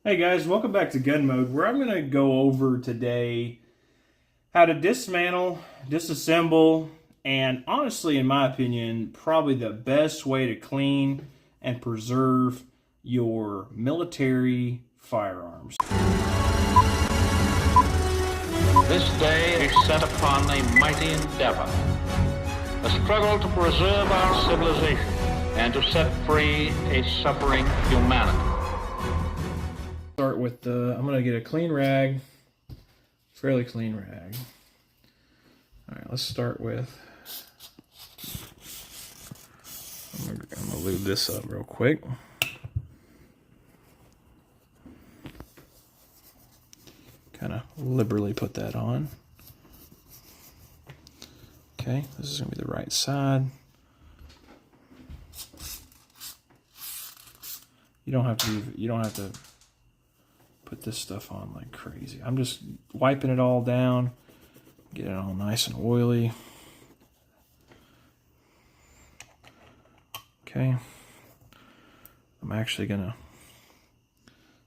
Hey guys, welcome back to Gun Mode, where I'm going to go over today how to dismantle, disassemble, and honestly, in my opinion, probably the best way to clean and preserve your military firearms. This day is set upon a mighty endeavor, a struggle to preserve our civilization and to set free a suffering humanity. Start with I'm going to get a clean rag, fairly clean rag. All right, let's start with, I'm going to lube this up real quick. Kind of liberally put that on. Okay, this is going to be the right side. You don't have to put this stuff on like crazy. I'm just wiping it all down, get it all nice and oily. Okay, I'm actually gonna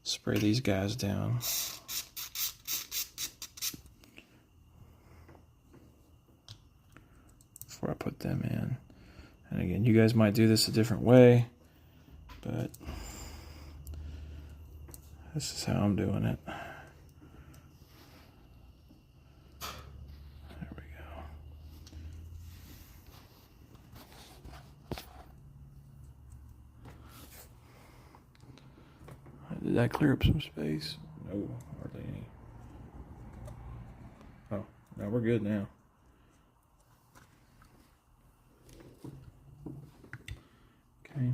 spray these guys down. Before I put them in. And again, you guys might do this a different way, but this is how I'm doing it. There we go. Did that clear up some space? No, hardly any. Oh, no, we're good now. Okay.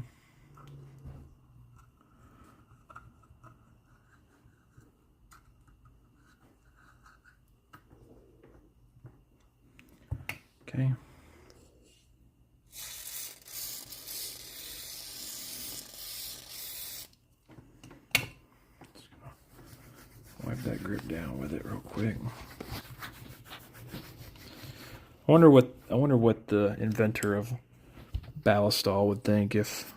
Okay. Just gonna wipe that grip down with it real quick. I wonder what the inventor of Ballistol would think if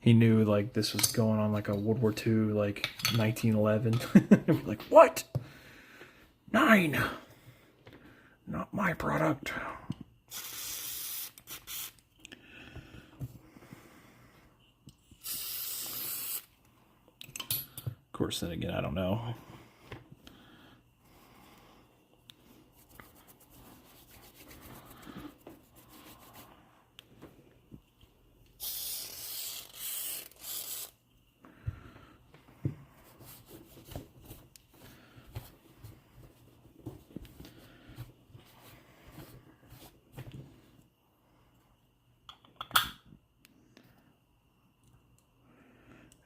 he knew like this was going on like a World War II, like 1911. Like, what? 9. Not my product. Of course, then again, I don't know.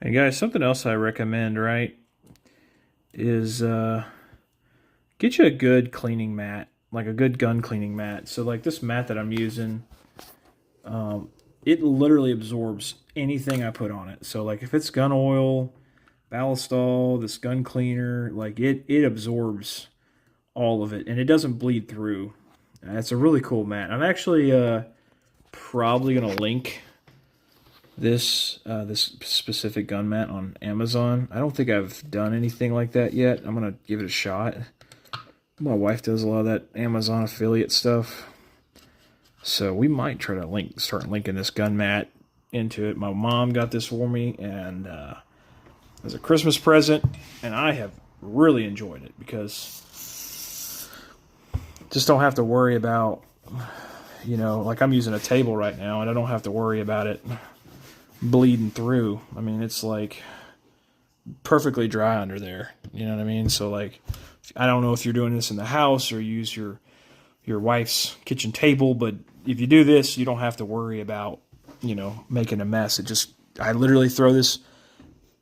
Hey guys, something else I recommend, right, is get you a good cleaning mat, like a good gun cleaning mat. So like this mat that I'm using, it literally absorbs anything I put on it. So like if it's gun oil, Ballistol, this gun cleaner, like it absorbs all of it and it doesn't bleed through. It's a really cool mat. I'm actually probably gonna link this specific gun mat on Amazon. I don't think I've done anything like that yet. I'm gonna give it a shot. My wife does a lot of that Amazon affiliate stuff, so we might try to start linking this gun mat into it. My mom got this for me and as a Christmas present, and I have really enjoyed it because just don't have to worry about, you know, like I'm using a table right now and I don't have to worry about it bleeding through. I mean, it's like perfectly dry under there, you know what I mean? So like, I don't know if you're doing this in the house or use your wife's kitchen table, but if you do this, you don't have to worry about, you know, making a mess. I literally throw this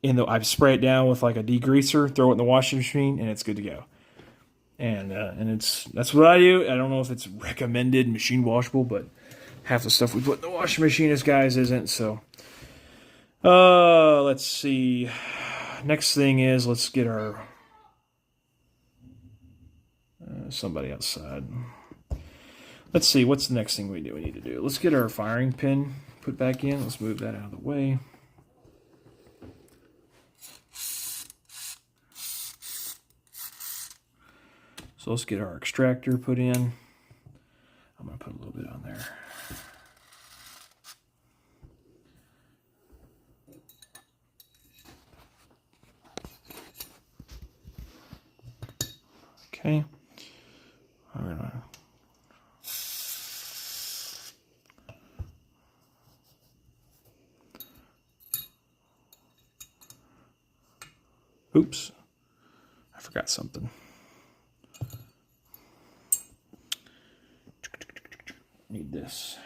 I spray it down with like a degreaser, throw it in the washing machine, and it's good to go. And that's what I do. I don't know if it's recommended machine washable, but half the stuff we put in the washing machine as guys isn't. So let's see. Next thing is let's get our somebody outside. Let's see, what's the next thing we need to do? Let's get our firing pin put back in. Let's move that out of the way. So let's get our extractor put in. I'm going to put a little bit on there. Okay. We're gonna oops. I forgot something. Need this.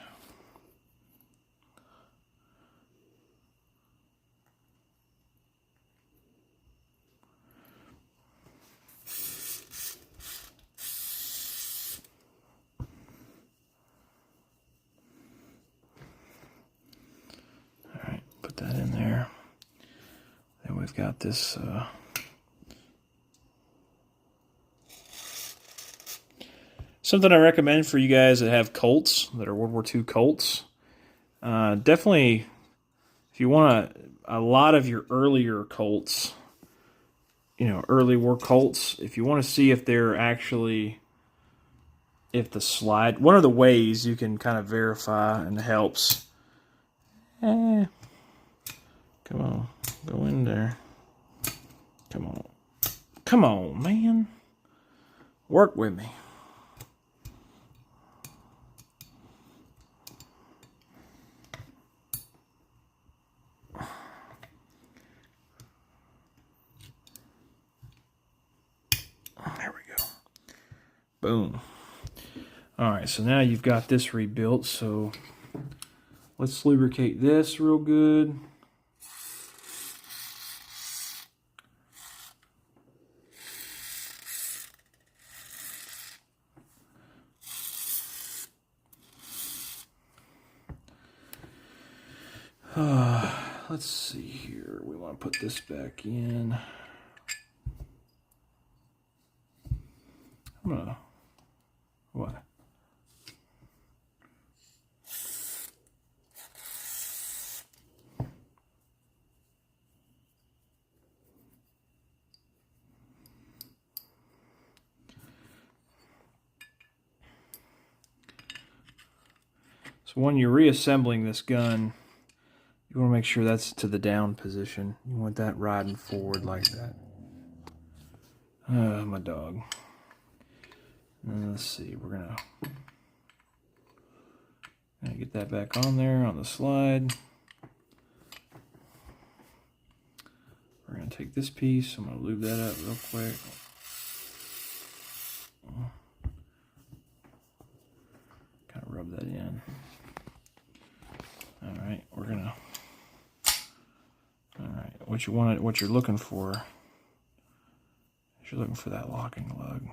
All right, put that in there. Then we've got this something I recommend for you guys that have Colts, that are World War II Colts. Definitely, if you want a lot of your earlier Colts, you know, early war Colts, if you want to see if they're actually, if the slide, one of the ways you can kind of verify and helps. Come on, go in there. Come on. Come on, man. Work with me. There we go. Boom. All right, so now you've got this rebuilt, so let's lubricate this real good. Let's see here. We want to put this back in. I'm gonna, what? So when you're reassembling this gun, you want to make sure that's to the down position. You want that riding forward like that. My dog. And let's see, we're gonna get that back on there on the slide. We're gonna take this piece, I'm gonna lube that up real quick. Kind of rub that in. All right, we're gonna. All right, what you're looking for is you're looking for that locking lug.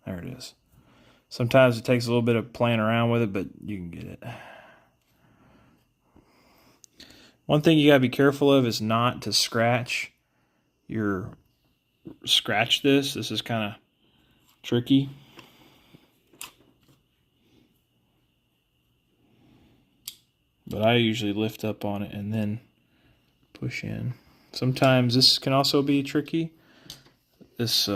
There it is. Sometimes it takes a little bit of playing around with it, but you can get it. One thing you gotta be careful of is not to scratch this. This is kind of tricky. But I usually lift up on it and then push in. Sometimes this can also be tricky. This,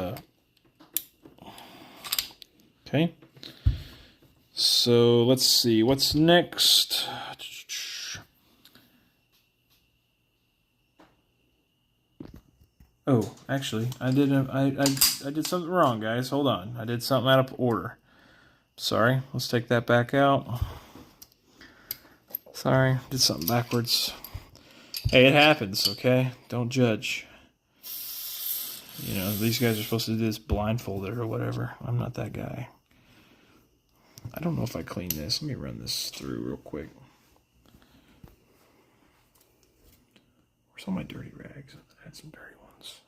okay. So let's see, what's next? Oh, actually, I did something wrong, guys. Hold on, I did something out of order. Sorry, let's take that back out. Sorry, did something backwards. Hey, it happens, okay? Don't judge. You know, these guys are supposed to do this blindfolded or whatever. I'm not that guy. I don't know if I clean this. Let me run this through real quick. Where's all my dirty rags? I had some dirty ones.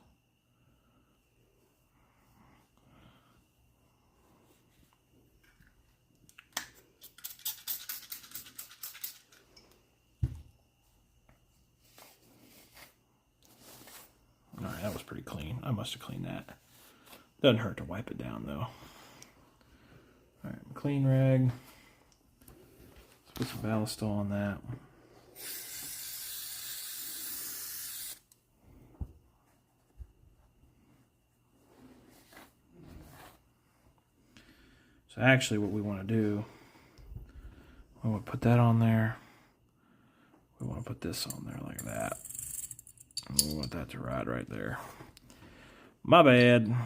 Alright, that was pretty clean. I must have cleaned that. Doesn't hurt to wipe it down, though. Alright, clean rag. Let's put some ballistol on that. So actually what we want to do, we want to put that on there. We want to put this on there like that. And we want that to ride right there. My bad. I'm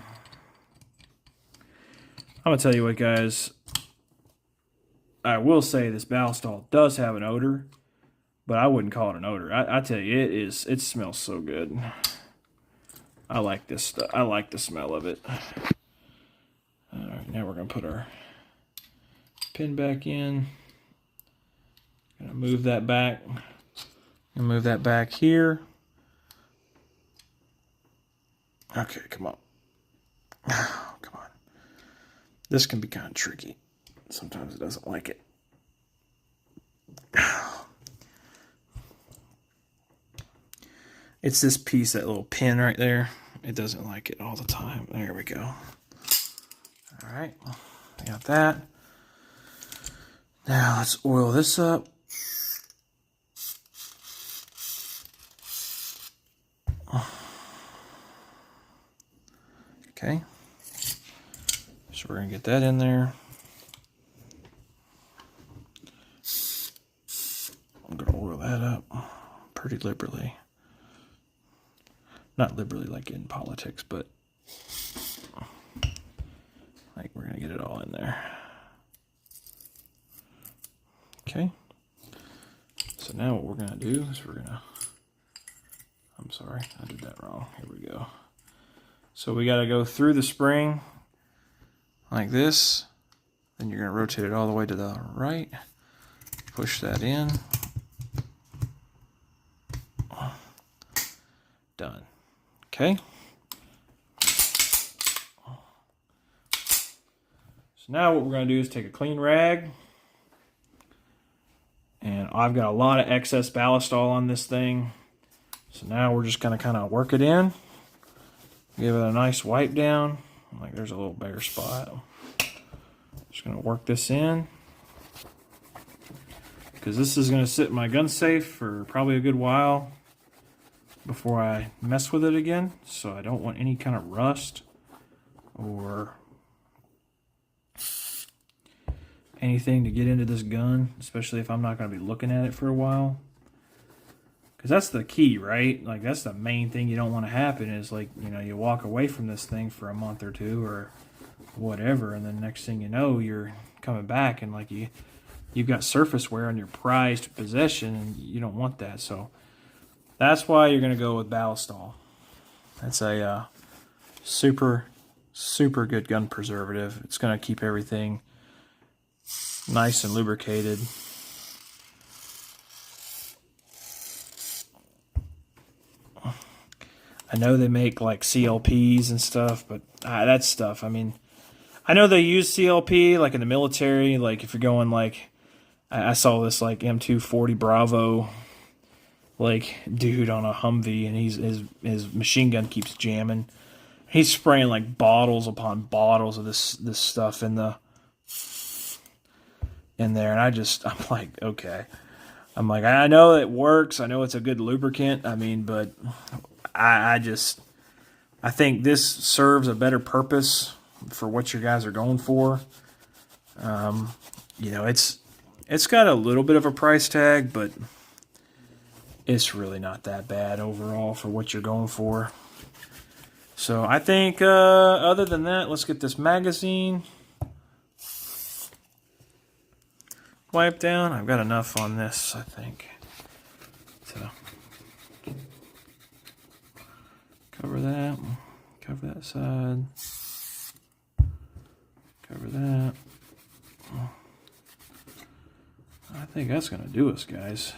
going to tell you what, guys. I will say this ballistol does have an odor, but I wouldn't call it an odor. I tell you, it smells so good. I like this stuff. I like the smell of it. All right, now we're going to put our pin back in. Gonna move that back. And move that back here. Okay, come on. Oh, come on. This can be kind of tricky. Sometimes it doesn't like it. It's this piece, that little pin right there. It doesn't like it all the time. There we go. All right, I got that. Now let's oil this up. Okay, so we're gonna get that in there. I'm gonna oil that up pretty liberally. Not liberally like in politics, but like we're gonna get it all in there. Okay, so now what we're gonna do is I'm sorry, I did that wrong. Here we go. So we got to go through the spring like this. Then you're going to rotate it all the way to the right. Push that in. Done. Okay. So now what we're going to do is take a clean rag. And I've got a lot of excess ballistol on this thing. So now we're just going to kind of work it in. Give it a nice wipe down. Like there's a little bare spot. Just going to work this in. Because this is going to sit in my gun safe for probably a good while before I mess with it again. So I don't want any kind of rust or anything to get into this gun. Especially if I'm not going to be looking at it for a while. Because that's the key, right? Like, that's the main thing you don't want to happen is, like, you know, you walk away from this thing for a month or two or whatever, and then next thing you know, you're coming back and, like, you've got surface wear on your prized possession, and you don't want that. So that's why you're going to go with ballistol. That's a super, super good gun preservative. It's going to keep everything nice and lubricated. I know they make like CLPs and stuff, but that stuff, I mean, I know they use CLP like in the military, like if you're going like, I saw this like M240 Bravo, like dude on a Humvee, and his machine gun keeps jamming. He's spraying like bottles upon bottles of this stuff in there, and I'm like, okay. I'm like, I know it works. I know it's a good lubricant. I mean, but I think this serves a better purpose for what you guys are going for. You know, it's got a little bit of a price tag, but it's really not that bad overall for what you're going for. So I think other than that, let's get this magazine wiped down. I've got enough on this, I think. So cover that side, cover that. I think that's going to do us, guys.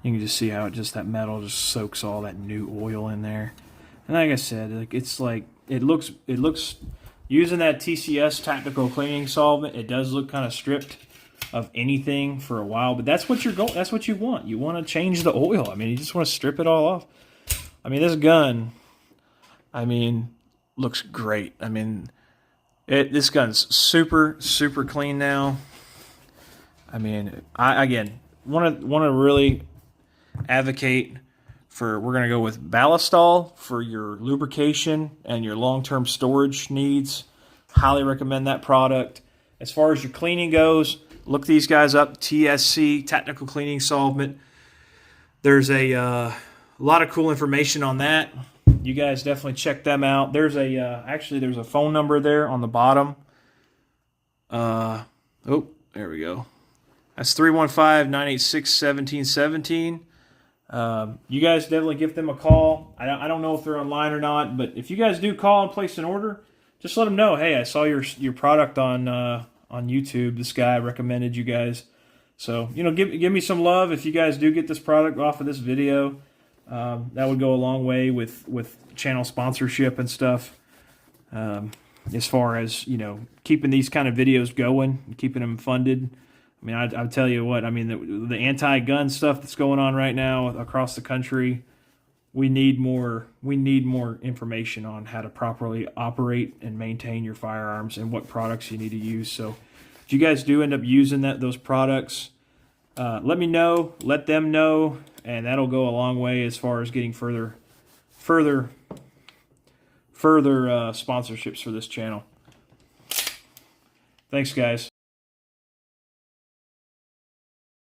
You can just see how that metal just soaks all that new oil in there. And like I said, like it looks using that TCS tactical cleaning solvent, it does look kind of stripped of anything for a while, but that's what that's what you want. You want to change the oil. I mean, you just want to strip it all off. I mean, this gun, looks great. I mean, this gun's super, super clean now. I mean, I again want to really advocate for, we're going to go with ballistol for your lubrication and your long-term storage needs. Highly recommend that product. As far as your cleaning goes, look these guys up. TSC, Technical Cleaning Solvent. There's a lot of cool information on that. You guys definitely check them out. There's actually there's a phone number there on the bottom. Oh, there we go. That's 315-986-1717. You guys definitely give them a call. I don't know if they're online or not, but if you guys do call and place an order, just let them know, hey, I saw your product on YouTube. This guy recommended you guys. So, you know, give me some love if you guys do get this product off of this video. That would go a long way with channel sponsorship and stuff. As far as, you know, keeping these kind of videos going, and keeping them funded. I mean, I'll tell you what, I mean, the anti-gun stuff that's going on right now across the country, we need more information on how to properly operate and maintain your firearms and what products you need to use. So if you guys do end up using those products, let me know, let them know, and that'll go a long way as far as getting further sponsorships for this channel. Thanks, guys.